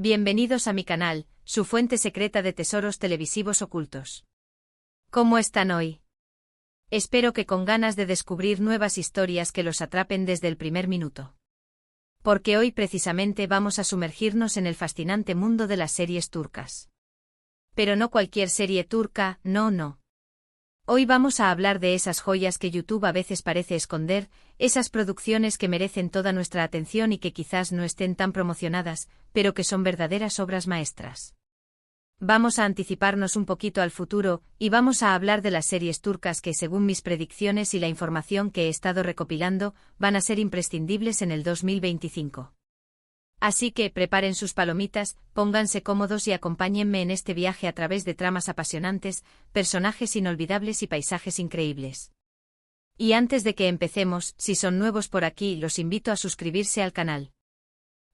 Bienvenidos a mi canal, su fuente secreta de tesoros televisivos ocultos. ¿Cómo están hoy? Espero que con ganas de descubrir nuevas historias que los atrapen desde el primer minuto. Porque hoy precisamente vamos a sumergirnos en el fascinante mundo de las series turcas. Pero no cualquier serie turca, no. Hoy vamos a hablar de esas joyas que YouTube a veces parece esconder, esas producciones que merecen toda nuestra atención y que quizás no estén tan promocionadas, pero que son verdaderas obras maestras. Vamos a anticiparnos un poquito al futuro, y vamos a hablar de las series turcas que, según mis predicciones y la información que he estado recopilando, van a ser imprescindibles en el 2025. Así que preparen sus palomitas, pónganse cómodos y acompáñenme en este viaje a través de tramas apasionantes, personajes inolvidables y paisajes increíbles. Y antes de que empecemos, si son nuevos por aquí, los invito a suscribirse al canal.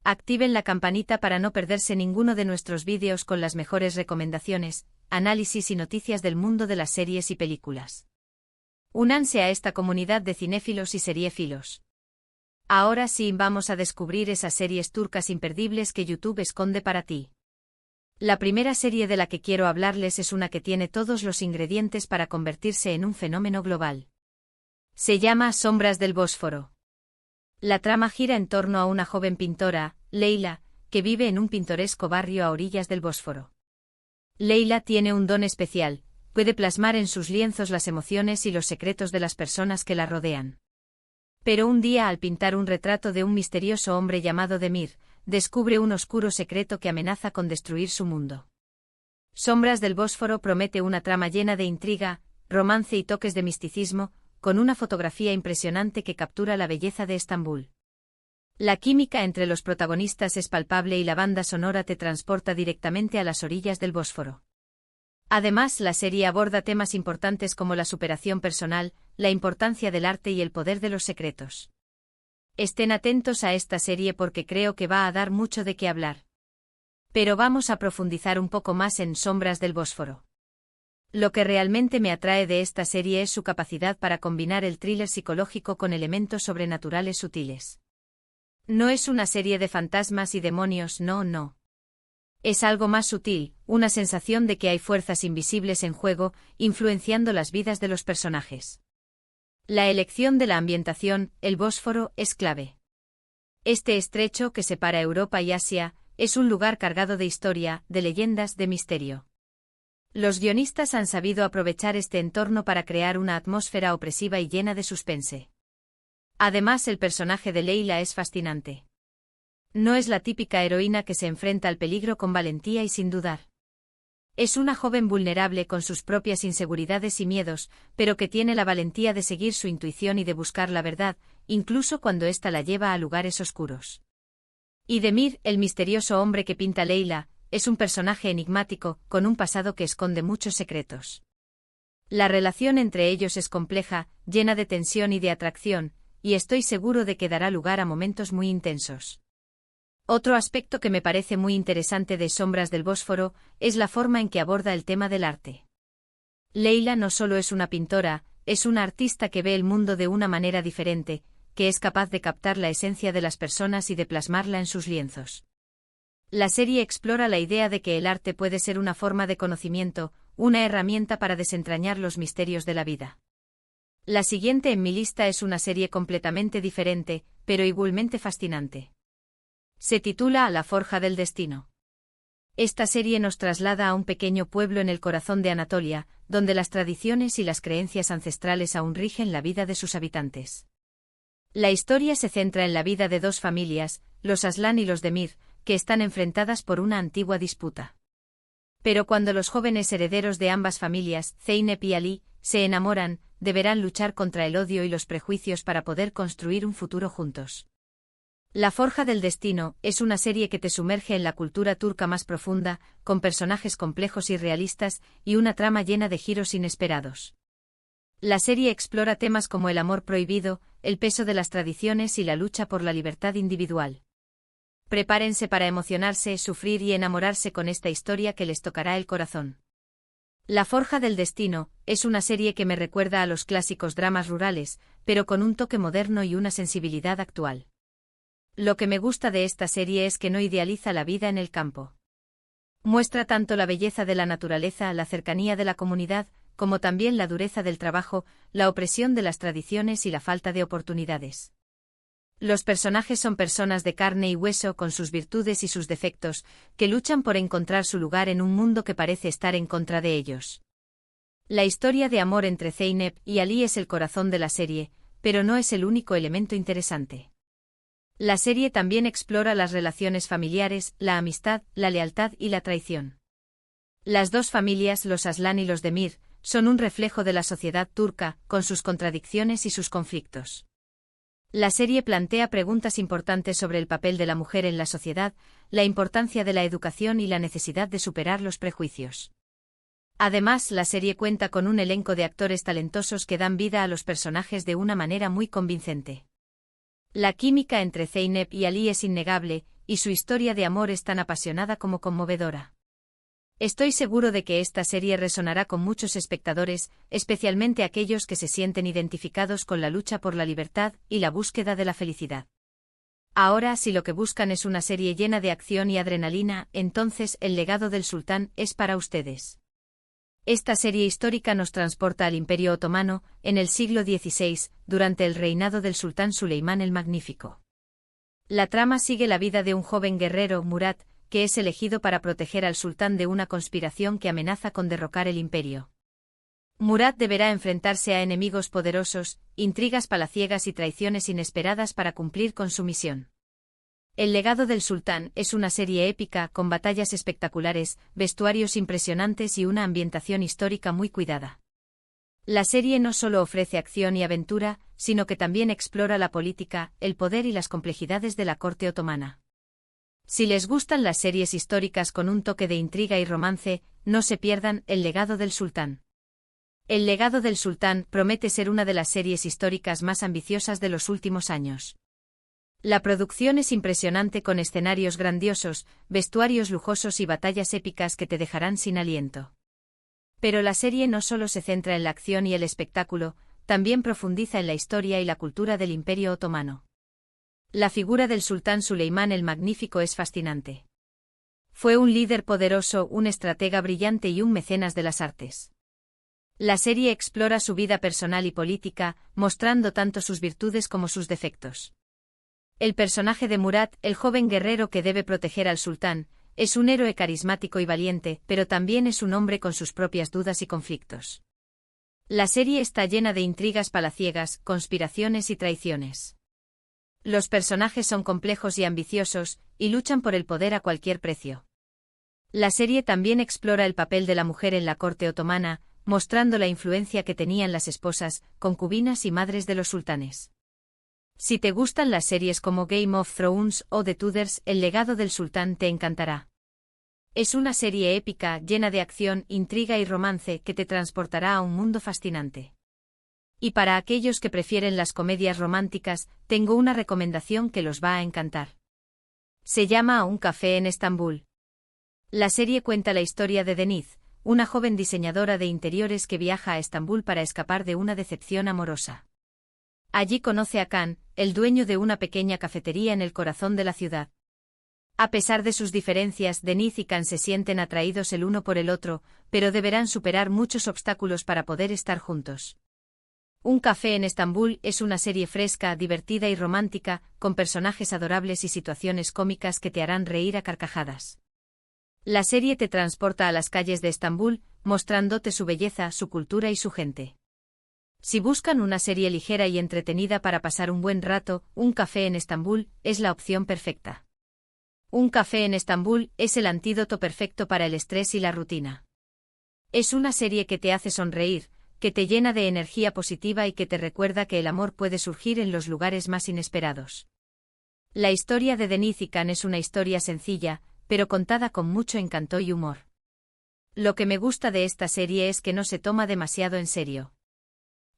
Activen la campanita para no perderse ninguno de nuestros vídeos con las mejores recomendaciones, análisis y noticias del mundo de las series y películas. Únanse a esta comunidad de cinéfilos y seriéfilos. Ahora sí vamos a descubrir esas series turcas imperdibles que YouTube esconde para ti. La primera serie de la que quiero hablarles es una que tiene todos los ingredientes para convertirse en un fenómeno global. Se llama Sombras del Bósforo. La trama gira en torno a una joven pintora, Leyla, que vive en un pintoresco barrio a orillas del Bósforo. Leyla tiene un don especial, puede plasmar en sus lienzos las emociones y los secretos de las personas que la rodean. Pero un día, al pintar un retrato de un misterioso hombre llamado Demir, descubre un oscuro secreto que amenaza con destruir su mundo. Sombras del Bósforo promete una trama llena de intriga, romance y toques de misticismo, con una fotografía impresionante que captura la belleza de Estambul. La química entre los protagonistas es palpable y la banda sonora te transporta directamente a las orillas del Bósforo. Además, la serie aborda temas importantes como la superación personal, la importancia del arte y el poder de los secretos. Estén atentos a esta serie porque creo que va a dar mucho de qué hablar. Pero vamos a profundizar un poco más en Sombras del Bósforo. Lo que realmente me atrae de esta serie es su capacidad para combinar el thriller psicológico con elementos sobrenaturales sutiles. No es una serie de fantasmas y demonios, no. Es algo más sutil, una sensación de que hay fuerzas invisibles en juego, influenciando las vidas de los personajes. La elección de la ambientación, el Bósforo, es clave. Este estrecho que separa Europa y Asia, es un lugar cargado de historia, de leyendas, de misterio. Los guionistas han sabido aprovechar este entorno para crear una atmósfera opresiva y llena de suspense. Además, el personaje de Leyla es fascinante. No es la típica heroína que se enfrenta al peligro con valentía y sin dudar. Es una joven vulnerable con sus propias inseguridades y miedos, pero que tiene la valentía de seguir su intuición y de buscar la verdad, incluso cuando ésta la lleva a lugares oscuros. Y Demir, el misterioso hombre que pinta Leyla, es un personaje enigmático, con un pasado que esconde muchos secretos. La relación entre ellos es compleja, llena de tensión y de atracción, y estoy seguro de que dará lugar a momentos muy intensos. Otro aspecto que me parece muy interesante de Sombras del Bósforo es la forma en que aborda el tema del arte. Leyla no solo es una pintora, es una artista que ve el mundo de una manera diferente, que es capaz de captar la esencia de las personas y de plasmarla en sus lienzos. La serie explora la idea de que el arte puede ser una forma de conocimiento, una herramienta para desentrañar los misterios de la vida. La siguiente en mi lista es una serie completamente diferente, pero igualmente fascinante. Se titula La Forja del Destino. Esta serie nos traslada a un pequeño pueblo en el corazón de Anatolia, donde las tradiciones y las creencias ancestrales aún rigen la vida de sus habitantes. La historia se centra en la vida de dos familias, los Aslan y los Demir, que están enfrentadas por una antigua disputa. Pero cuando los jóvenes herederos de ambas familias, Zeynep y Ali, se enamoran, deberán luchar contra el odio y los prejuicios para poder construir un futuro juntos. La Forja del Destino es una serie que te sumerge en la cultura turca más profunda, con personajes complejos y realistas, y una trama llena de giros inesperados. La serie explora temas como el amor prohibido, el peso de las tradiciones y la lucha por la libertad individual. Prepárense para emocionarse, sufrir y enamorarse con esta historia que les tocará el corazón. La Forja del Destino es una serie que me recuerda a los clásicos dramas rurales, pero con un toque moderno y una sensibilidad actual. Lo que me gusta de esta serie es que no idealiza la vida en el campo. Muestra tanto la belleza de la naturaleza, la cercanía de la comunidad, como también la dureza del trabajo, la opresión de las tradiciones y la falta de oportunidades. Los personajes son personas de carne y hueso con sus virtudes y sus defectos, que luchan por encontrar su lugar en un mundo que parece estar en contra de ellos. La historia de amor entre Zeynep y Ali es el corazón de la serie, pero no es el único elemento interesante. La serie también explora las relaciones familiares, la amistad, la lealtad y la traición. Las dos familias, los Aslan y los Demir, son un reflejo de la sociedad turca, con sus contradicciones y sus conflictos. La serie plantea preguntas importantes sobre el papel de la mujer en la sociedad, la importancia de la educación y la necesidad de superar los prejuicios. Además, la serie cuenta con un elenco de actores talentosos que dan vida a los personajes de una manera muy convincente. La química entre Zeynep y Ali es innegable, y su historia de amor es tan apasionada como conmovedora. Estoy seguro de que esta serie resonará con muchos espectadores, especialmente aquellos que se sienten identificados con la lucha por la libertad y la búsqueda de la felicidad. Ahora, si lo que buscan es una serie llena de acción y adrenalina, entonces El legado del sultán es para ustedes. Esta serie histórica nos transporta al Imperio Otomano, en el siglo XVI, durante el reinado del sultán Suleimán el Magnífico. La trama sigue la vida de un joven guerrero, Murat, que es elegido para proteger al sultán de una conspiración que amenaza con derrocar el imperio. Murat deberá enfrentarse a enemigos poderosos, intrigas palaciegas y traiciones inesperadas para cumplir con su misión. El legado del sultán es una serie épica con batallas espectaculares, vestuarios impresionantes y una ambientación histórica muy cuidada. La serie no solo ofrece acción y aventura, sino que también explora la política, el poder y las complejidades de la corte otomana. Si les gustan las series históricas con un toque de intriga y romance, no se pierdan El legado del sultán. El legado del sultán promete ser una de las series históricas más ambiciosas de los últimos años. La producción es impresionante con escenarios grandiosos, vestuarios lujosos y batallas épicas que te dejarán sin aliento. Pero la serie no solo se centra en la acción y el espectáculo, también profundiza en la historia y la cultura del Imperio Otomano. La figura del sultán Suleimán el Magnífico es fascinante. Fue un líder poderoso, un estratega brillante y un mecenas de las artes. La serie explora su vida personal y política, mostrando tanto sus virtudes como sus defectos. El personaje de Murat, el joven guerrero que debe proteger al sultán, es un héroe carismático y valiente, pero también es un hombre con sus propias dudas y conflictos. La serie está llena de intrigas palaciegas, conspiraciones y traiciones. Los personajes son complejos y ambiciosos, y luchan por el poder a cualquier precio. La serie también explora el papel de la mujer en la corte otomana, mostrando la influencia que tenían las esposas, concubinas y madres de los sultanes. Si te gustan las series como Game of Thrones o The Tudors, El legado del sultán te encantará. Es una serie épica, llena de acción, intriga y romance que te transportará a un mundo fascinante. Y para aquellos que prefieren las comedias románticas, tengo una recomendación que los va a encantar. Se llama Un café en Estambul. La serie cuenta la historia de Deniz, una joven diseñadora de interiores que viaja a Estambul para escapar de una decepción amorosa. Allí conoce a Khan, el dueño de una pequeña cafetería en el corazón de la ciudad. A pesar de sus diferencias, Deniz y Khan se sienten atraídos el uno por el otro, pero deberán superar muchos obstáculos para poder estar juntos. Un café en Estambul es una serie fresca, divertida y romántica, con personajes adorables y situaciones cómicas que te harán reír a carcajadas. La serie te transporta a las calles de Estambul, mostrándote su belleza, su cultura y su gente. Si buscan una serie ligera y entretenida para pasar un buen rato, Un café en Estambul es la opción perfecta. Un café en Estambul es el antídoto perfecto para el estrés y la rutina. Es una serie que te hace sonreír, que te llena de energía positiva y que te recuerda que el amor puede surgir en los lugares más inesperados. La historia de Deniz y Khan es una historia sencilla, pero contada con mucho encanto y humor. Lo que me gusta de esta serie es que no se toma demasiado en serio.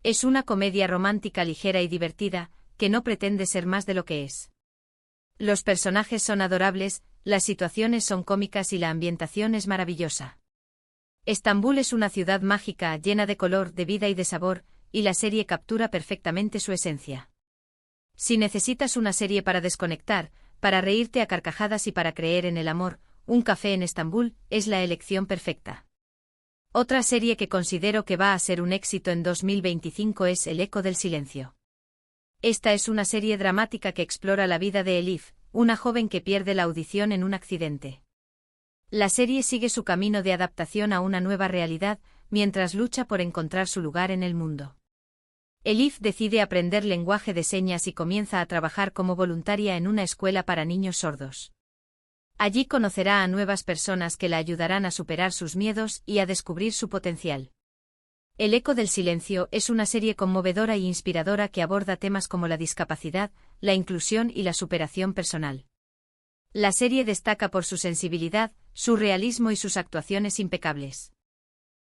Es una comedia romántica ligera y divertida, que no pretende ser más de lo que es. Los personajes son adorables, las situaciones son cómicas y la ambientación es maravillosa. Estambul es una ciudad mágica, llena de color, de vida y de sabor, y la serie captura perfectamente su esencia. Si necesitas una serie para desconectar, para reírte a carcajadas y para creer en el amor, Un café en Estambul es la elección perfecta. Otra serie que considero que va a ser un éxito en 2025 es El eco del silencio. Esta es una serie dramática que explora la vida de Elif, una joven que pierde la audición en un accidente. La serie sigue su camino de adaptación a una nueva realidad, mientras lucha por encontrar su lugar en el mundo. Elif decide aprender lenguaje de señas y comienza a trabajar como voluntaria en una escuela para niños sordos. Allí conocerá a nuevas personas que la ayudarán a superar sus miedos y a descubrir su potencial. El eco del silencio es una serie conmovedora e inspiradora que aborda temas como la discapacidad, la inclusión y la superación personal. La serie destaca por su sensibilidad, su realismo y sus actuaciones impecables.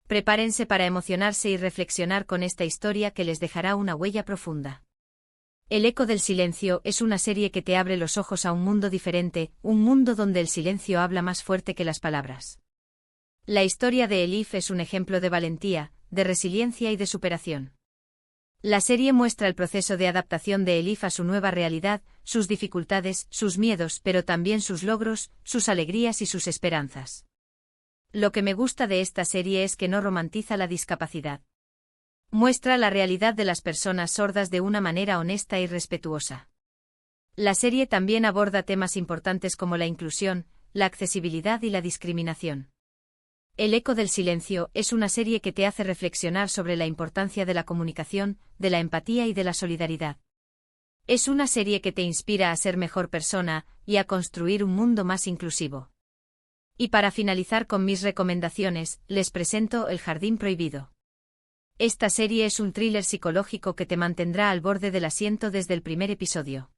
Prepárense para emocionarse y reflexionar con esta historia que les dejará una huella profunda. El eco del silencio es una serie que te abre los ojos a un mundo diferente, un mundo donde el silencio habla más fuerte que las palabras. La historia de Elif es un ejemplo de valentía, de resiliencia y de superación. La serie muestra el proceso de adaptación de Elif a su nueva realidad, sus dificultades, sus miedos, pero también sus logros, sus alegrías y sus esperanzas. Lo que me gusta de esta serie es que no romantiza la discapacidad. Muestra la realidad de las personas sordas de una manera honesta y respetuosa. La serie también aborda temas importantes como la inclusión, la accesibilidad y la discriminación. El eco del silencio es una serie que te hace reflexionar sobre la importancia de la comunicación, de la empatía y de la solidaridad. Es una serie que te inspira a ser mejor persona y a construir un mundo más inclusivo. Y para finalizar con mis recomendaciones, les presento El jardín prohibido. Esta serie es un thriller psicológico que te mantendrá al borde del asiento desde el primer episodio.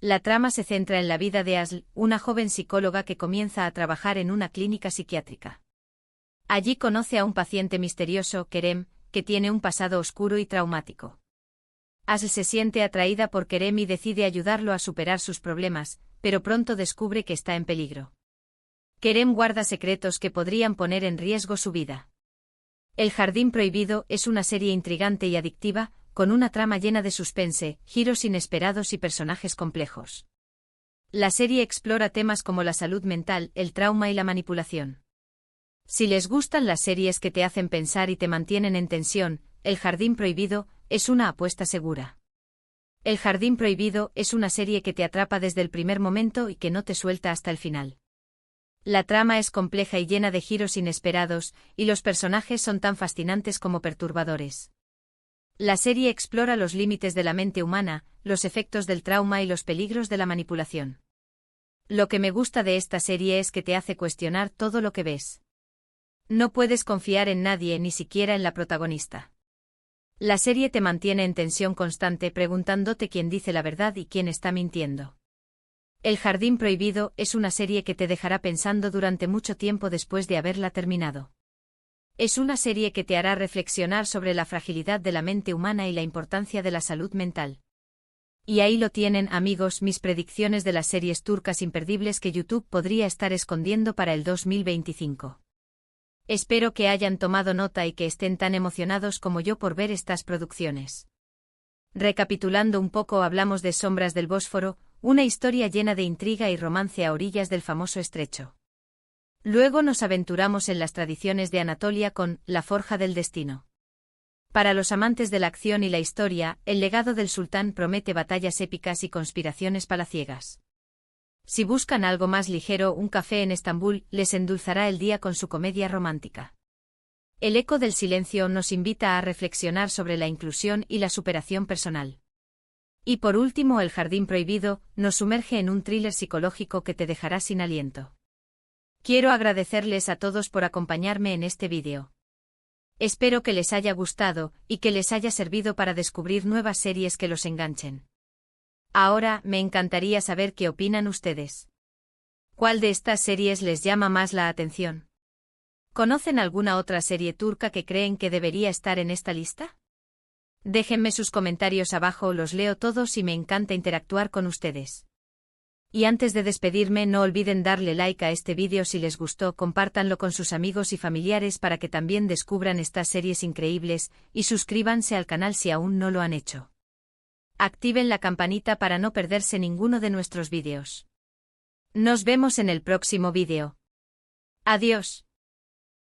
La trama se centra en la vida de Asl, una joven psicóloga que comienza a trabajar en una clínica psiquiátrica. Allí conoce a un paciente misterioso, Kerem, que tiene un pasado oscuro y traumático. Asl se siente atraída por Kerem y decide ayudarlo a superar sus problemas, pero pronto descubre que está en peligro. Kerem guarda secretos que podrían poner en riesgo su vida. El jardín prohibido es una serie intrigante y adictiva, con una trama llena de suspense, giros inesperados y personajes complejos. La serie explora temas como la salud mental, el trauma y la manipulación. Si les gustan las series que te hacen pensar y te mantienen en tensión, El jardín prohibido es una apuesta segura. El jardín prohibido es una serie que te atrapa desde el primer momento y que no te suelta hasta el final. La trama es compleja y llena de giros inesperados, y los personajes son tan fascinantes como perturbadores. La serie explora los límites de la mente humana, los efectos del trauma y los peligros de la manipulación. Lo que me gusta de esta serie es que te hace cuestionar todo lo que ves. No puedes confiar en nadie, ni siquiera en la protagonista. La serie te mantiene en tensión constante preguntándote quién dice la verdad y quién está mintiendo. El jardín prohibido es una serie que te dejará pensando durante mucho tiempo después de haberla terminado. Es una serie que te hará reflexionar sobre la fragilidad de la mente humana y la importancia de la salud mental. Y ahí lo tienen, amigos, mis predicciones de las series turcas imperdibles que YouTube podría estar escondiendo para el 2025. Espero que hayan tomado nota y que estén tan emocionados como yo por ver estas producciones. Recapitulando un poco, hablamos de Sombras del Bósforo, una historia llena de intriga y romance a orillas del famoso estrecho. Luego nos aventuramos en las tradiciones de Anatolia con La Forja del Destino. Para los amantes de la acción y la historia, el legado del sultán promete batallas épicas y conspiraciones palaciegas. Si buscan algo más ligero, Un café en Estambul les endulzará el día con su comedia romántica. El eco del silencio nos invita a reflexionar sobre la inclusión y la superación personal. Y por último, El jardín prohibido nos sumerge en un thriller psicológico que te dejará sin aliento. Quiero agradecerles a todos por acompañarme en este vídeo. Espero que les haya gustado y que les haya servido para descubrir nuevas series que los enganchen. Ahora, me encantaría saber qué opinan ustedes. ¿Cuál de estas series les llama más la atención? ¿Conocen alguna otra serie turca que creen que debería estar en esta lista? Déjenme sus comentarios abajo, los leo todos y me encanta interactuar con ustedes. Y antes de despedirme, no olviden darle like a este vídeo si les gustó, compártanlo con sus amigos y familiares para que también descubran estas series increíbles, y suscríbanse al canal si aún no lo han hecho. Activen la campanita para no perderse ninguno de nuestros vídeos. Nos vemos en el próximo vídeo. Adiós.